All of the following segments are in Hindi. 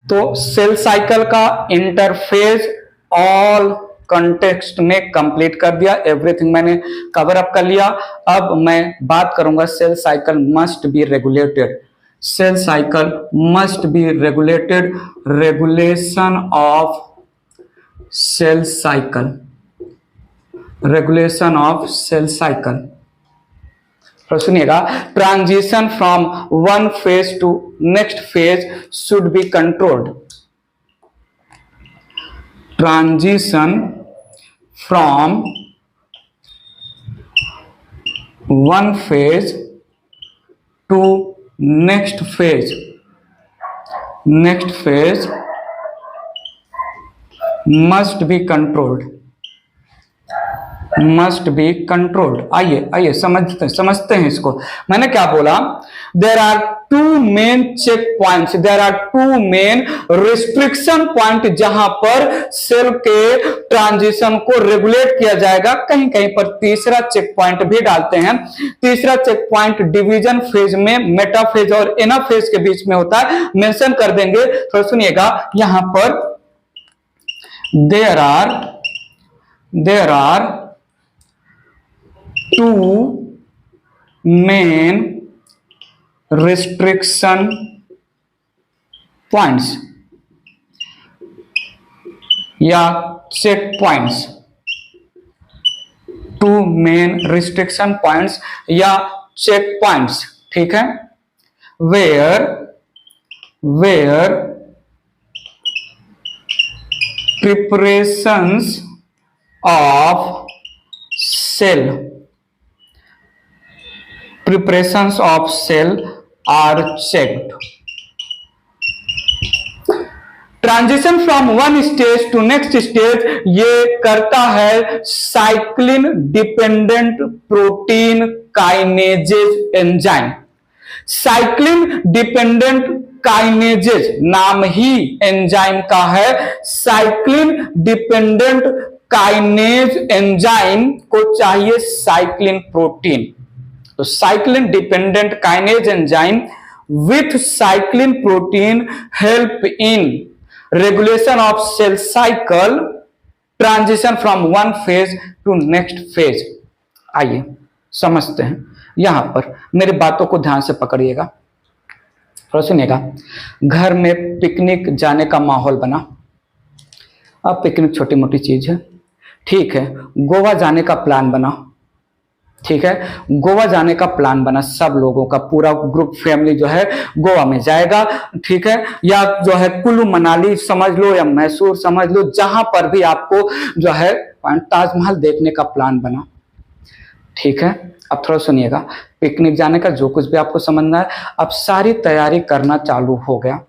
तो सेल साइकिल का इंटरफेस ऑल कंटेक्स्ट में कंप्लीट कर दिया, एवरीथिंग मैंने कवर अप कर लिया। अब मैं बात करूंगा cell cycle must be regulated. Cell cycle must be regulated, regulation of cell cycle, regulation of cell cycle. तो सुनिएगा, transition from one phase to next phase should be controlled. Transition from one phase to next phase must be controlled, must be controlled. आइए समझते हैं इसको। मैंने क्या बोला, there are two main check points, there are two main restriction point जहां पर सेल के ट्रांजिशन को रेगुलेट किया जाएगा। कहीं कहीं पर तीसरा चेक पॉइंट भी डालते हैं। तीसरा चेक पॉइंट डिवीजन फेज में मेटाफेज और एनाफेज के बीच में होता है, मेंशन कर देंगे। तो सुनिएगा, यहां पर there are two main restriction points या check points, two main restriction points या check points, ठीक है, where preparations of cell are checked. Transition from one stage to next stage ये करता है cyclin dependent protein kinases enzyme. Cyclin dependent kinases नाम ही एंजाइम का है। साइक्लिन डिपेंडेंट काइनेज एंजाइम को चाहिए साइक्लिन प्रोटीन। तो cyclin dependent kinase enzyme with cyclin protein help in regulation of cell cycle, transition from one phase to next phase. आइए समझते हैं। यहां पर मेरी बातों को ध्यान से पकड़िएगा और सुनिएगा। घर में पिकनिक जाने का माहौल बना। अब पिकनिक छोटी मोटी चीज है, ठीक है। गोवा जाने का प्लान बना, ठीक है। गोवा जाने का प्लान बना, सब लोगों का पूरा ग्रुप फैमिली जो है गोवा में जाएगा, ठीक है। या जो है कुल्लू मनाली समझ लो या मैसूर समझ लो, जहां पर भी आपको जो है ताजमहल देखने का प्लान बना, ठीक है। अब थोड़ा सुनिएगा, पिकनिक जाने का जो कुछ भी आपको समझना है, अब सारी तैयारी करना चालू हो गया।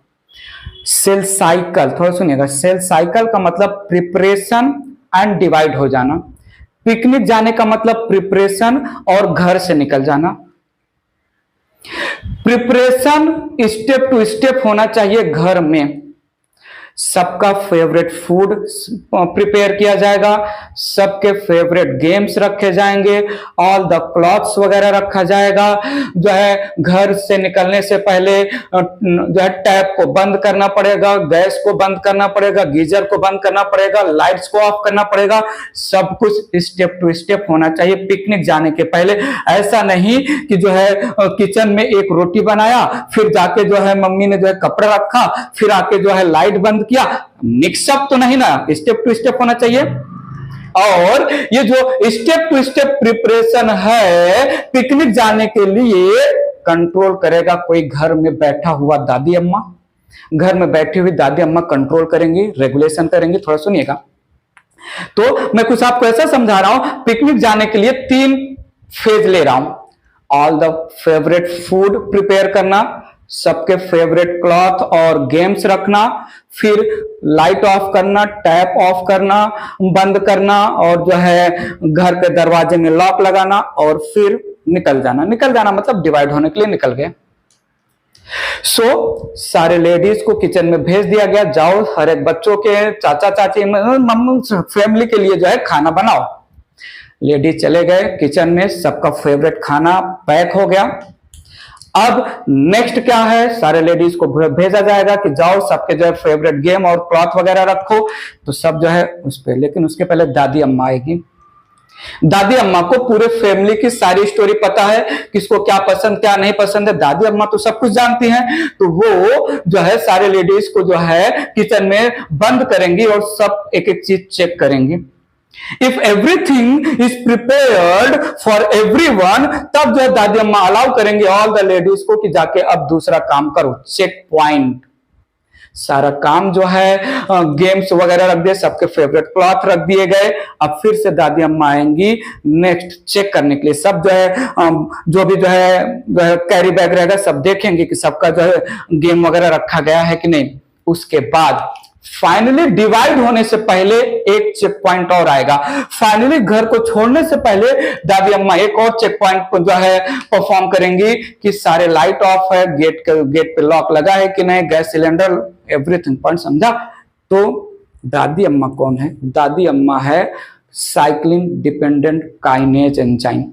सेल साइकिल, थोड़ा सुनिएगा, सेल साइकिल का मतलब प्रिपरेशन एंड डिवाइड हो जाना। पिकनिक जाने का मतलब प्रिपरेशन और घर से निकल जाना। प्रिपरेशन स्टेप टू स्टेप होना चाहिए। घर में सबका फेवरेट फूड प्रिपेयर किया जाएगा, सबके फेवरेट गेम्स रखे जाएंगे, ऑल द क्लॉथ्स वगैरह रखा जाएगा। जो है घर से निकलने से पहले जो है टैप को बंद करना पड़ेगा, गैस को बंद करना पड़ेगा, गीजर को बंद करना पड़ेगा, लाइट्स को ऑफ करना पड़ेगा। सब कुछ स्टेप टू स्टेप होना चाहिए पिकनिक जाने के पहले। ऐसा नहीं कि जो है किचन में एक रोटी बनाया, फिर जाके जो है मम्मी ने जो है कपड़ा रखा, फिर आके जो है लाइट बंद किया। मिक्सअप तो नहीं ना, स्टेप टू स्टेप होना चाहिए। और ये जो स्टेप टू स्टेप प्रिपरेशन है पिकनिक जाने के लिए, कंट्रोल करेगा कोई घर में बैठा हुआ दादी अम्मा। घर में बैठी हुई दादी अम्मा कंट्रोल करेंगी, रेगुलेशन करेंगी। थोड़ा सुनिएगा, तो मैं कुछ आपको ऐसा समझा रहा हूं। पिकनिक जाने के लिए 3 फेज ले रहा हूं। All the favourite food prepare करना, सबके फेवरेट क्लॉथ और गेम्स रखना, फिर लाइट ऑफ करना, टैप ऑफ करना, बंद करना, और जो है घर के दरवाजे में लॉक लगाना, और फिर निकल जाना। निकल जाना मतलब डिवाइड होने के लिए निकल गए। सारे लेडीज को किचन में भेज दिया गया, जाओ हर एक बच्चों के चाचा चाची मम्मी फैमिली के लिए जो है खाना बनाओ। लेडीज चले गए किचन में, सबका फेवरेट खाना पैक हो गया। अब नेक्स्ट क्या है, सारे लेडीज को भेजा जाएगा कि जाओ सबके जो है फेवरेट गेम और क्लॉथ वगैरह रखो, तो सब जो है उस पे, लेकिन उसके पहले दादी अम्मा आएगी। दादी अम्मा को पूरे फैमिली की सारी स्टोरी पता है, किसको क्या पसंद क्या नहीं पसंद है, दादी अम्मा तो सब कुछ जानती हैं। तो वो जो है सारे लेडीज को जो है किचन में बंद करेंगी और सब एक एक चीज चेक करेंगी। If everything is prepared for everyone, तब जो है दादी अम्मा अलाउ करेंगे ऑल द लेडीज को कि जाके अब दूसरा काम करो, चेक पॉइंट। सारा काम जो है गेम्स वगैरह रख दिए, सबके फेवरेट क्लॉथ रख दिए गए। अब फिर से दादी अम्मा आएंगी नेक्स्ट चेक करने के लिए। सब जो है जो भी जो है कैरी बैग रहेगा सब देखेंगे कि सबका जो है गेम वगैरह रखा गया है कि नहीं। उसके बाद फाइनली डिवाइड होने से पहले एक चेक पॉइंट और आएगा। फाइनली घर को छोड़ने से पहले दादी अम्मा एक और चेक पॉइंट को जो है परफॉर्म करेंगी कि सारे लाइट ऑफ है, गेट पे लॉक लगा है कि नहीं, गैस सिलेंडर, एवरीथिंग। पॉइंट समझा? तो दादी अम्मा कौन है? दादी अम्मा है साइक्लिन डिपेंडेंट काइनेज एंजाइम।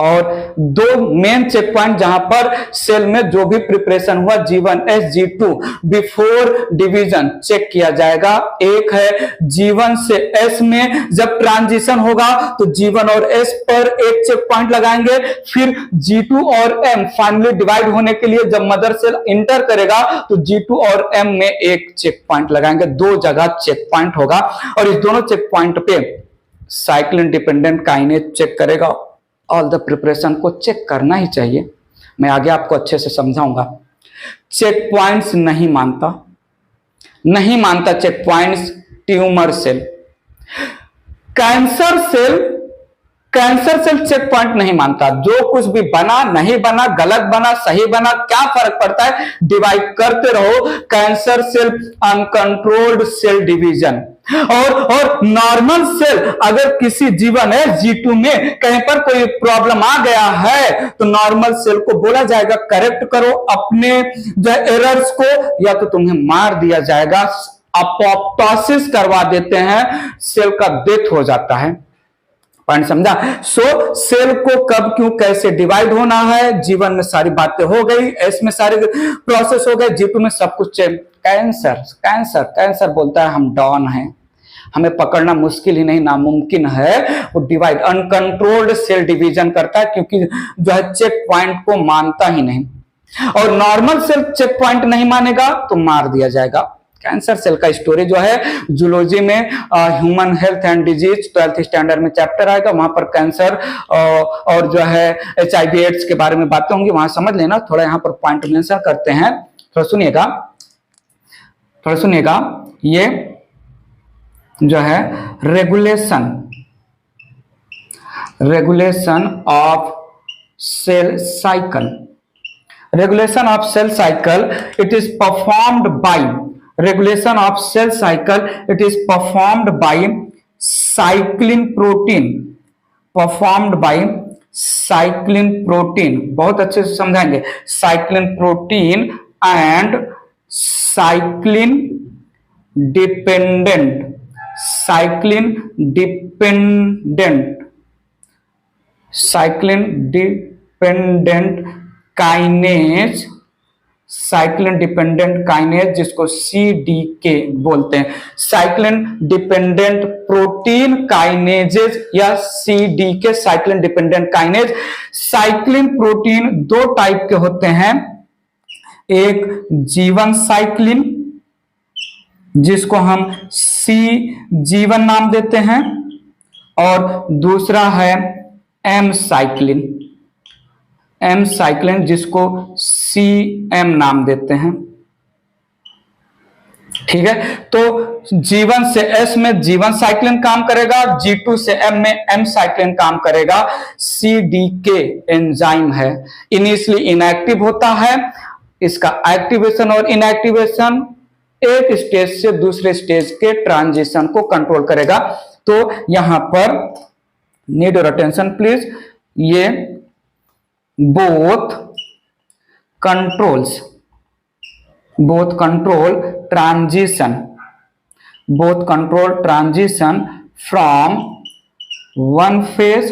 और दो मेन चेक पॉइंट जहां पर सेल में जो भी प्रिपरेशन हुआ G1 S G2 before division check किया जाएगा। एक है G1 से S में जब ट्रांजिशन होगा तो G1 और S पर एक चेक पॉइंट लगाएंगे, फिर G2 और M फाइनली डिवाइड होने के लिए जब मदर सेल इंटर करेगा तो G2 और M में एक चेक पॉइंट लगाएंगे। दो जगह चेक पॉइंट होगा और इस दोनों चेक पॉइंट पे साइक्लिन डिपेंडेंट काइनेज चेक करेगा। ऑल द प्रिपरेशन को चेक करना ही चाहिए, मैं आगे आपको अच्छे से समझाऊंगा। चेक पॉइंट्स नहीं मानता check points tumour cell. Cancer cell check point नहीं मानता। जो कुछ भी बना नहीं बना, गलत बना सही बना, क्या फर्क पड़ता है, डिवाइड करते रहो। Cancer cell uncontrolled cell division. और नॉर्मल सेल अगर किसी G1 है G2 में कहीं पर कोई प्रॉब्लम आ गया है तो नॉर्मल सेल को बोला जाएगा करेक्ट करो अपने जो एरर्स को, या तो तुम्हें मार दिया जाएगा, अपोप्टोसिस करवा देते हैं, सेल का डेथ हो जाता है। पॉइंट समझा? सो सेल को कब क्यों कैसे डिवाइड होना है, G1 में सारी बातें हो गई, S में सारे प्रोसेस हो गए, G2 में सब कुछ। कैंसर बोलता है हम डॉन हैं, हमें पकड़ना मुश्किल ही नहीं नामुमकिन है। वो डिवाइड अनकंट्रोल्ड सेल डिवीजन करता है क्योंकि जो है चेक पॉइंट को मानता ही नहीं। और नॉर्मल सेल चेक पॉइंट नहीं मानेगा तो मार दिया जाएगा। कैंसर सेल का स्टोरी जो है जूलॉजी में human health and disease 12th standard में चैप्टर आएगा, वहां पर कैंसर और जो है HIV एड्स के बारे में बातें होंगी, वहां समझ लेना। थोड़ा यहाँ पर पॉइंट मेंशन करते हैं, थोड़ा सुनिएगा। ये जो है regulation of cell cycle, it is performed by cyclin protein, बहुत अच्छे से समझाएंगे। Cyclin protein and cyclin dependent kinase जिसको CDK बोलते हैं, साइक्लिन डिपेंडेंट प्रोटीन काइनेजेस या CDK, cyclin dependent kinase. Cyclin protein दो टाइप के होते हैं, एक G1 साइक्लिन जिसको हम CG1 नाम देते हैं, और दूसरा है M साइक्लिन जिसको CM नाम देते हैं। ठीक है, तो G1 से S में G1 साइक्लिन काम करेगा, G2 से M में M साइक्लिन काम करेगा। CDK एंजाइम है, इनिशियली इनएक्टिव होता है, इसका एक्टिवेशन और इनएक्टिवेशन एक स्टेज से दूसरे स्टेज के ट्रांजिशन को कंट्रोल करेगा। तो यहां पर नीड योर अटेंशन प्लीज, ये both control transition from one phase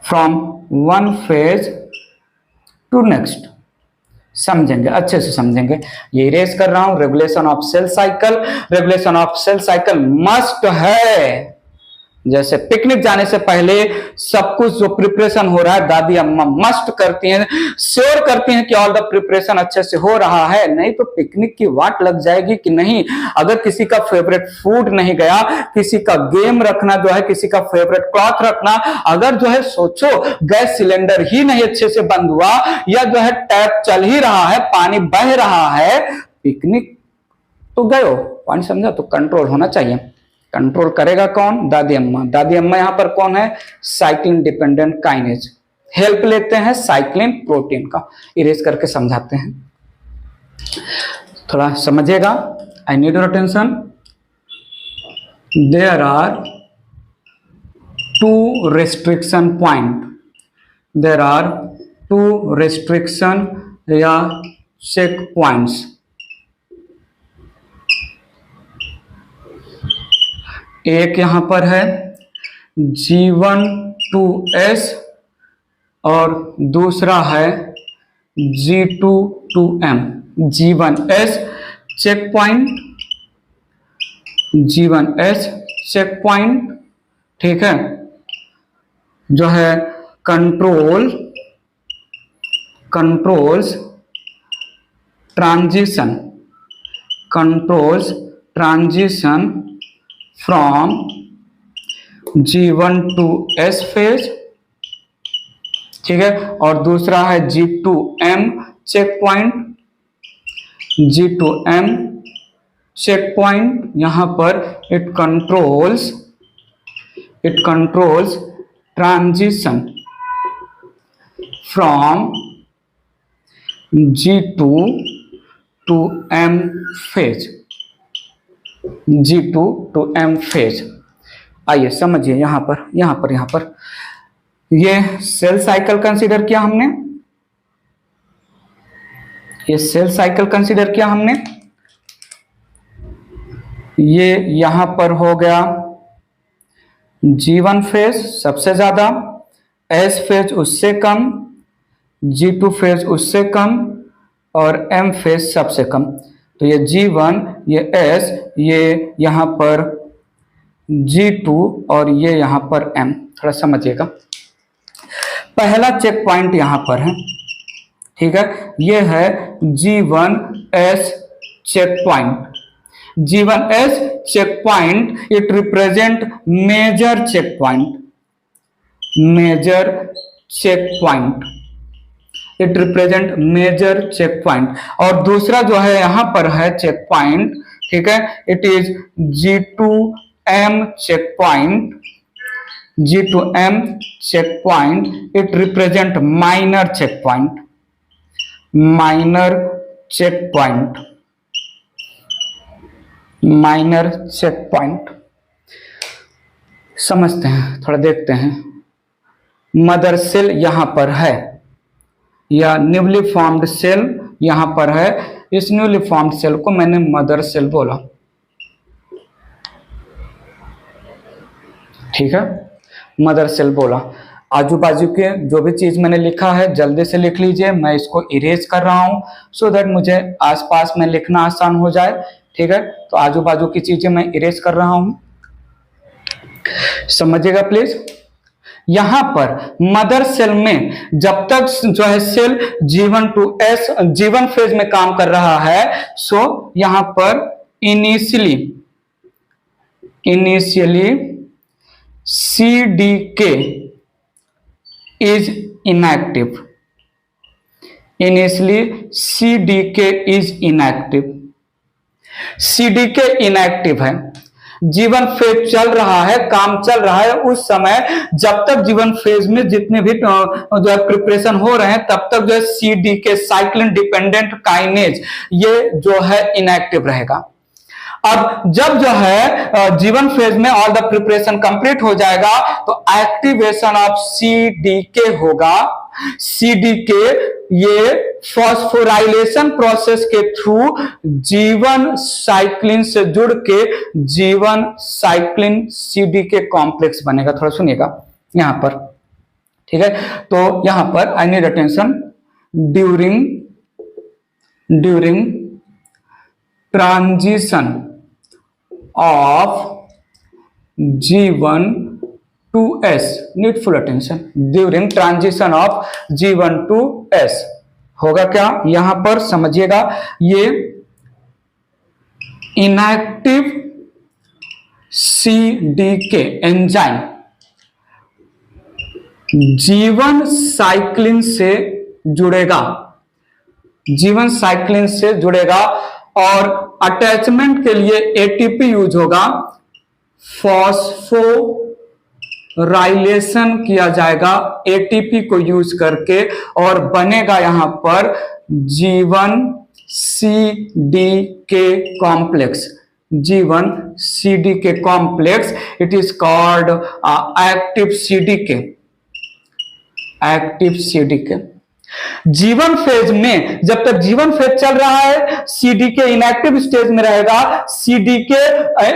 from one phase to next. समझेंगे, अच्छे से समझेंगे। ये इरेज कर रहा हूं। Regulation of cell cycle, regulation of cell cycle must है। जैसे पिकनिक जाने से पहले सब कुछ जो प्रिपरेशन हो रहा है, दादी अम्मा मस्ट करती हैं, श्योर करती हैं कि ऑल द प्रिपरेशन अच्छे से हो रहा है, नहीं तो पिकनिक की वाट लग जाएगी कि नहीं। अगर किसी का फेवरेट फूड नहीं गया, किसी का गेम रखना जो है, किसी का फेवरेट क्लॉथ रखना, अगर जो है सोचो गैस सिलेंडर ही नहीं अच्छे से बंद हुआ, या जो है टैप चल ही रहा है, पानी बह रहा है, पिकनिक तो गए हो, पॉइंट समझा। तो कंट्रोल होना चाहिए। कंट्रोल करेगा कौन? दादी अम्मा। दादी अम्मा यहां पर कौन है? Cyclin dependent kinase. हेल्प लेते हैं साइक्लिन प्रोटीन का। इरेज करके समझाते हैं, थोड़ा समझिएगा। I need your attention. There are two restriction point. There are two restriction या चेक पॉइंट्स। एक यहां पर है G1 to S और दूसरा है G2 to M। G1S check point, G1S check point, ठीक है, जो है controls transition from G1 to S phase, ठीक है। और दूसरा है G2M check point. G2M check point यहां पर it controls transition from G2 to M phase. G2 to M phase. आइए समझिए। यहां पर ये सेल साइकिल कंसीडर किया हमने, ये सेल साइकिल कंसीडर किया हमने। ये यहां पर हो गया G1 फेज सबसे ज्यादा, S फेज उससे कम, G2 फेज उससे कम और M फेज सबसे कम। तो ये G1, ये S, ये यहां पर G2 और ये यहां पर M। थोड़ा समझिएगा। पहला चेक पॉइंट यहां पर है, ठीक है। ये है G1S check point. G1S check point it represent major check point, it represent major check point. और दूसरा जो है यहां पर है चेक पॉइंट, ठीक है, it is G2M check point. G2M check point it represent minor check point. समझते हैं, थोड़ा देखते हैं। मदर सेल यहां पर है या न्यूली फॉर्म्ड सेल यहां पर है। इस न्यूली फॉर्म्ड सेल को मैंने मदर सेल बोला, ठीक है, मदर सेल बोला। आजू बाजू के जो भी चीज मैंने लिखा है जल्दी से लिख लीजिए। मैं इसको इरेज कर रहा हूं सो दैट मुझे आसपास में लिखना आसान हो जाए, ठीक है। तो आजू बाजू की चीजें मैं इरेज कर रहा हूं, समझिएगा प्लीज। यहां पर मदर सेल में जब तक जो है cell G1 to S G1 phase में काम कर रहा है, सो यहां पर initially CDK is inactive। CDK inactive है। जीवन फेज चल रहा है, काम चल रहा है, उस समय जब तक जीवन फेज में जितने भी जो है प्रिपरेशन हो रहे हैं तब तक जो है CDK साइक्लिन डिपेंडेंट काइनेज ये जो है इनएक्टिव रहेगा। अब जब जो है जीवन फेज में ऑल द प्रिपरेशन कंप्लीट हो जाएगा तो एक्टिवेशन ऑफ CDK होगा। CDK ये फॉस्फोराइलेशन प्रोसेस के थ्रू जीवन साइक्लिन से जुड़ के जीवन साइक्लिन CDK कॉम्प्लेक्स बनेगा। थोड़ा सुनिएगा यहां पर ठीक है, तो यहां पर I need attention, during transition of G1 to S, needful attention, during transition of G1 to S होगा क्या, यहां पर समझिएगा, ये इनएक्टिव CDK एंजाइम जीवन साइक्लिन से जुड़ेगा, जीवन साइक्लिन से जुड़ेगा और अटैचमेंट के लिए एटीपी यूज होगा, फॉस्फोराइलेशन किया जाएगा एटीपी को यूज करके और बनेगा यहां पर G1 CDK complex, G1 CDK complex, it is called active CDK, active CDK। जीवन फेज में, जब तक जीवन फेज चल रहा है, CDK इनएक्टिव स्टेज में रहेगा, CDK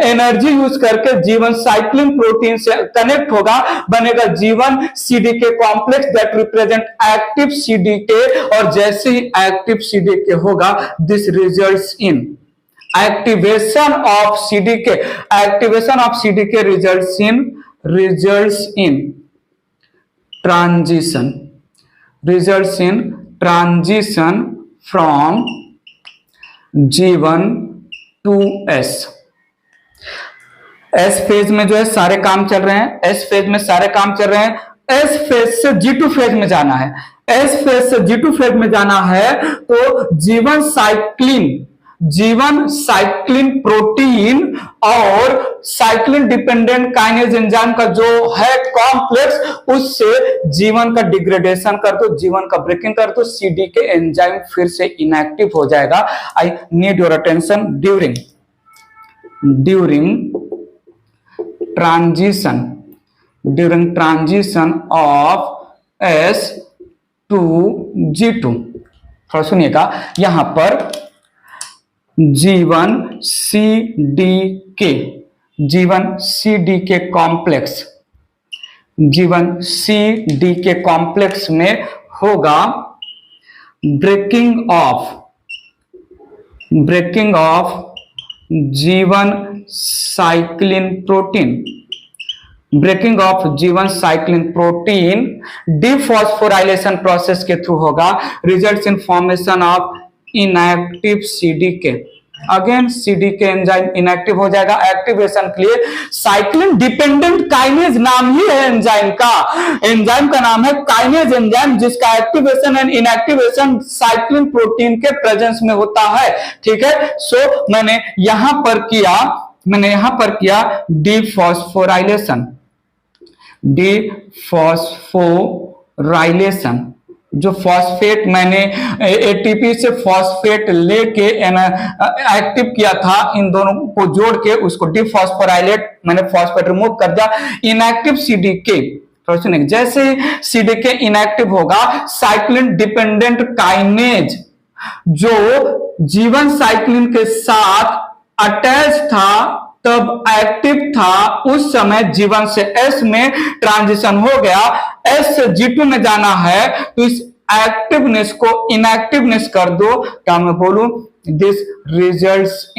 एनर्जी यूज करके जीवन साइक्लिन प्रोटीन से कनेक्ट होगा, बनेगा G1 CDK complex that represent active CDK, और जैसे ही एक्टिव CDK होगा, this results in activation of CDK, activation of CDK results in transition from G1 to S। S phase में जो है सारे काम चल रहे हैं, S फेज में सारे काम चल रहे हैं, S फेज से G2 फेज में जाना है, S फेज से G2 फेज में जाना है, तो जीवन साइक्लिन प्रोटीन और साइक्लिन डिपेंडेंट काइनेज एंजाइम का जो है कॉम्प्लेक्स, उससे जीवन का डिग्रेडेशन कर दो, जीवन का ब्रेकिंग कर दो, CDK एंजाइम फिर से इनएक्टिव हो जाएगा। आई need your attention, during transition of S to G2, थोड़ा सुनिएगा, यहां पर G1 CDK कॉम्प्लेक्स में होगा breaking off G1 cyclin protein dephosphorylation process के थ्रू होगा, results in formation of inactive CDK, again CDK enzyme inactive हो जाएगा। एक्टिवेशन के लिए साइक्लिन डिपेंडेंट काइनेज नाम ही है एंजाइम का नाम है काइनेज एंजाइम, जिसका activation and inactivation cyclin protein के प्रेजेंस में होता है। ठीक है, सो मैंने यहां पर किया डिफॉस्फोराइलेशन, जो फॉस्फेट मैंने एटीपी से फॉस्फेट लेके एक्टिव किया था, इन दोनों को जोड़ के उसको डिफॉस्फोराइलेट, मैंने फॉस्फेट रिमूव कर दिया, इनएक्टिव CDK। जैसे CDK इनएक्टिव होगा, साइक्लिन डिपेंडेंट काइनेज जो जीवन साइक्लिन के साथ अटैच था तब एक्टिव था, उस समय जीवन से S में ट्रांजिशन हो गया, S से G2 में जाना है, तो इस एक्टिवनेस को इनएक्टिवनेस कर दो, क्या मैं बोलूं, this results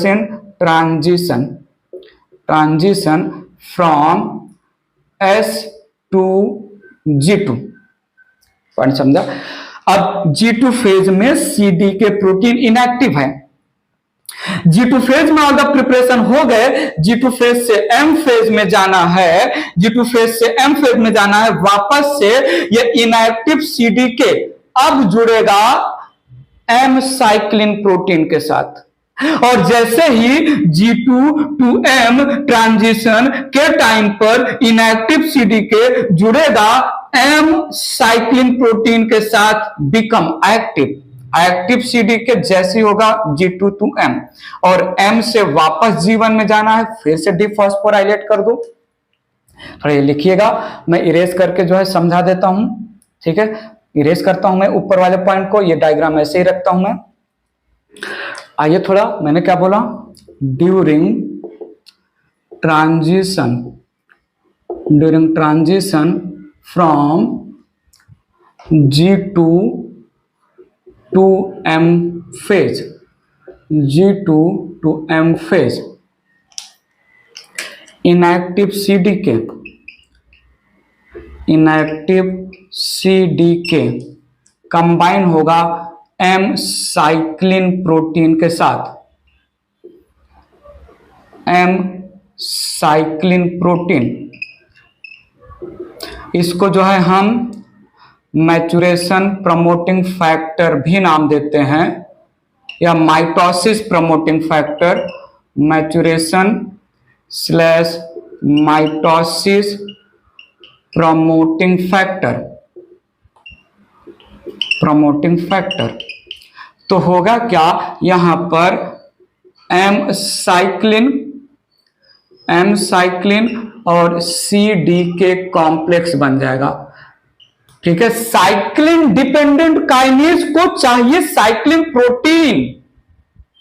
in transition from S to G2, point समझा। अब G2 फेज में CDK प्रोटीन इनएक्टिव है, G2 फेज में ऑल द प्रिपरेशन हो गए, G2 फेज से M फेज में जाना है, वापस से ये इनएक्टिव CDK अब जुड़ेगा M साइक्लिन प्रोटीन के साथ, और जैसे ही G2 to M ट्रांजिशन के टाइम पर इनएक्टिव CDK जुड़ेगा M साइक्लिन प्रोटीन के साथ बिकम एक्टिव CDK जैसे होगा G2 to M, और M से वापस G1 में जाना है, फिर से डिफॉस्फोराइलेट कर दो। थोड़ा ये लिखिएगा, मैं इरेज करके जो है समझा देता हूं। ठीक है, इरेज करता हूं मैं ऊपर वाले पॉइंट को, ये डायग्राम ऐसे ही रखता हूं मैं। आइए थोड़ा, मैंने क्या बोला, during transition during transition from G2 to M phase, G2 to M phase, inactive CDK, inactive CDK combine होगा M साइक्लिन प्रोटीन के साथ, M साइक्लिन प्रोटीन। इसको जो है हम मैचुरेशन प्रमोटिंग फैक्टर भी नाम देते हैं, या mitosis promoting factor, maturation slash mitosis promoting factor, promoting factor. तो होगा क्या, यहां पर एम साइक्लिन और CDK कॉम्प्लेक्स बन जाएगा। ठीक है, साइक्लिन डिपेंडेंट काइनेज को चाहिए साइक्लिन प्रोटीन।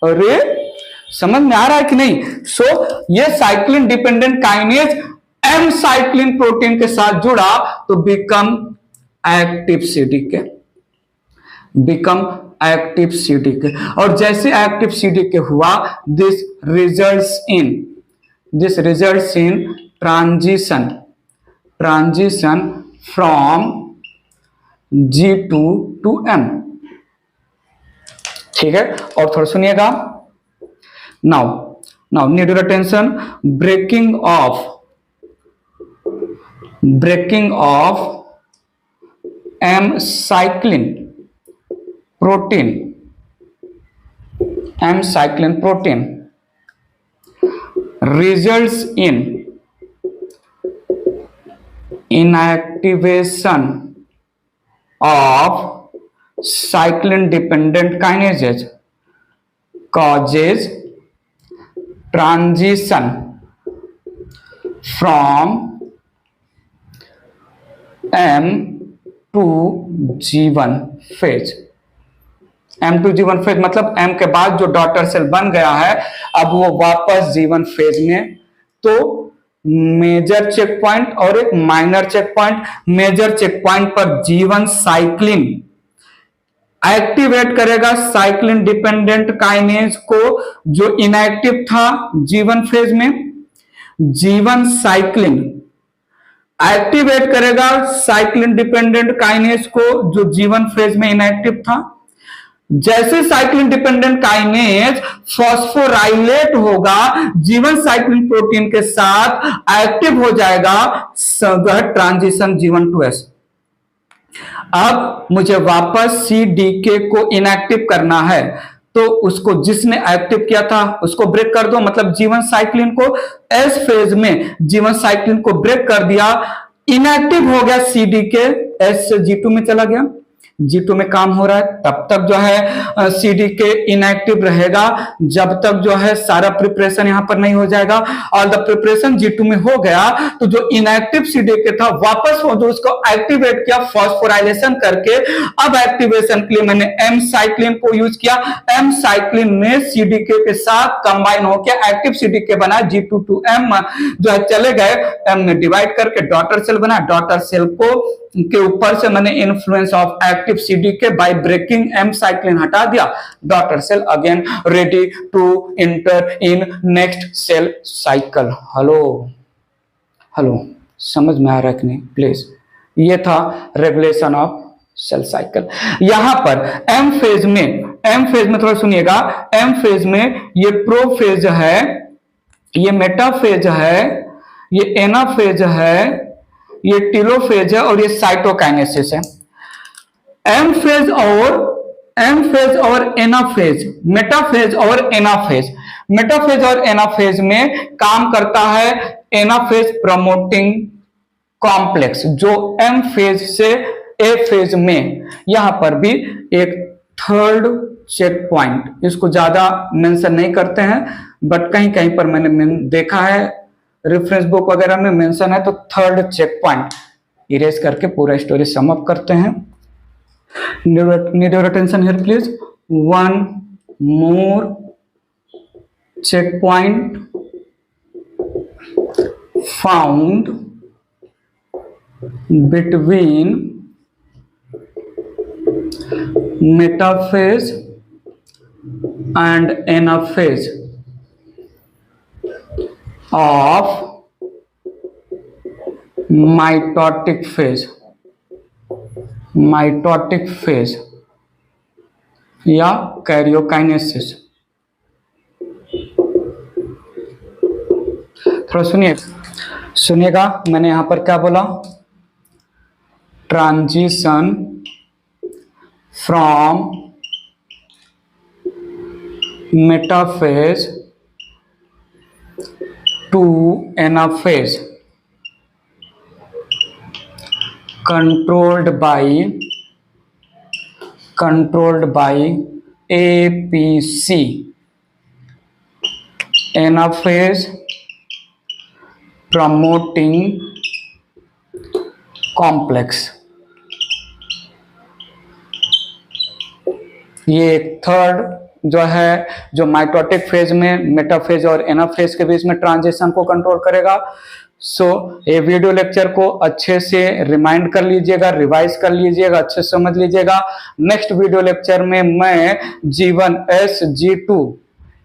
अरे समझ में आ रहा है कि नहीं? सो ये cyclin dependent kinase M cyclin protein के साथ जुड़ा तो become active CDK, become active CDK। और जैसे एक्टिव CDK हुआ, this results in transition from G2 to M। ठीक है, और थोड़ा सुनिएगा। Now need your attention. Breaking of M cyclin protein results in inactivation of cyclin dependent kinases, causes transition from M to G1 phase। M to G1 phase मतलब M के बाद जो डॉटर सेल बन गया है, अब वो वापस G1 फेज में। तो मेजर चेक पॉइंट और एक minor check point. Major check point पर G1 साइक्लिन एक्टिवेट करेगा साइक्लिन डिपेंडेंट काइनेज को, जो इनएक्टिव था G1 फेज में। G1 साइक्लिन एक्टिवेट करेगा साइक्लिन डिपेंडेंट काइनेज को, जो G1 फेज में इनएक्टिव था। जैसे साइक्लिन डिपेंडेंट काइनेज फॉस्फोराइलेट होगा G1 साइक्लिन प्रोटीन के साथ, एक्टिव हो जाएगा ट्रांजिशन G1 to S। अब मुझे वापस CDK को इनएक्टिव करना है, तो उसको जिसने एक्टिव किया था उसको ब्रेक कर दो, मतलब G1 साइक्लिन को S फेज में G1 साइक्लिन को ब्रेक कर दिया, इनएक्टिव हो गया CDK, S से G2 में चला गया। G2 में काम हो रहा है, तब तक जो है CDK इनएक्टिव रहेगा, जब तक जो है सारा प्रिपरेशन यहां पर नहीं हो जाएगा। और द प्रिपरेशन G2 में हो गया तो जो इनएक्टिव CDK था वापस जो उसको एक्टिवेट किया फॉस्फोराइलेशन करके। अब एक्टिवेशन के लिए मैंने M साइक्लिन को यूज किया। M साइक्लिन ने CDK के साथ कंबाइन होकर एक्टिव CDK बना, G2 to M जो है चले गए। M ने डिवाइड करके डॉटर सेल बना, डॉटर सेल को के ऊपर से मैंने influence of active CDK by breaking M cyclin हटा दिया। Daughter cell again ready to enter in next cell cycle. Hello समझ में आ रहा है कि नहीं? प्लीज, ये था रेगुलेशन ऑफ सेल साइकिल। यहां पर M फेज में थोड़ा सुनिएगा। M फेज में ये प्रोफेज है, ये मेटाफेज है, ये एनाफेज है, ये टेलोफेज है और ये साइटोकाइनेसिस है। एम फेज और एनाफेज, मेटाफेज और एनाफेज में काम करता है एनाफेज प्रमोटिंग कॉम्प्लेक्स, जो एम फेज से ए फेज में। यहां पर भी एक थर्ड चेक पॉइंट, इसको ज्यादा मेंशन नहीं करते हैं, बट कहीं कहीं पर मैंने देखा है रेफरेंस बुक वगैरह में मेंशन है। तो थर्ड चेक पॉइंट इरेज करके पूरा स्टोरी सम अप करते हैं। Need your attention here please. One more check point found between metaphase and anaphase of mitotic phase या कैरियोकाइनेसिस। थोड़ा सुनिएगा, मैंने यहां पर क्या बोला, transition from metaphase to anaphase controlled by APC, anaphase promoting complex। ये एक थर्ड जो है, जो माइटोटिक फेज में मेटाफेज और एनाफेज के बीच में ट्रांजिशन को कंट्रोल करेगा। सो ये वीडियो लेक्चर को अच्छे से रिमाइंड कर लीजिएगा, रिवाइज कर लीजिएगा, अच्छे से समझ लीजिएगा। नेक्स्ट वीडियो लेक्चर में मैं G1 S G2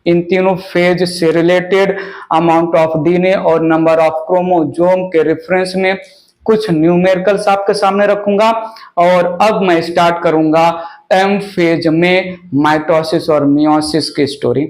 इन तीनों फेज से रिलेटेड अमाउंट ऑफ डीएनए और नंबर ऑफ क्रोमोसोम के रेफरेंस में कुछ न्यूमेरिकल्स आपके सामने रखूंगा। और अब मैं स्टार्ट करूंगा एम फेज में माइटोसिस और मियोसिस की स्टोरी।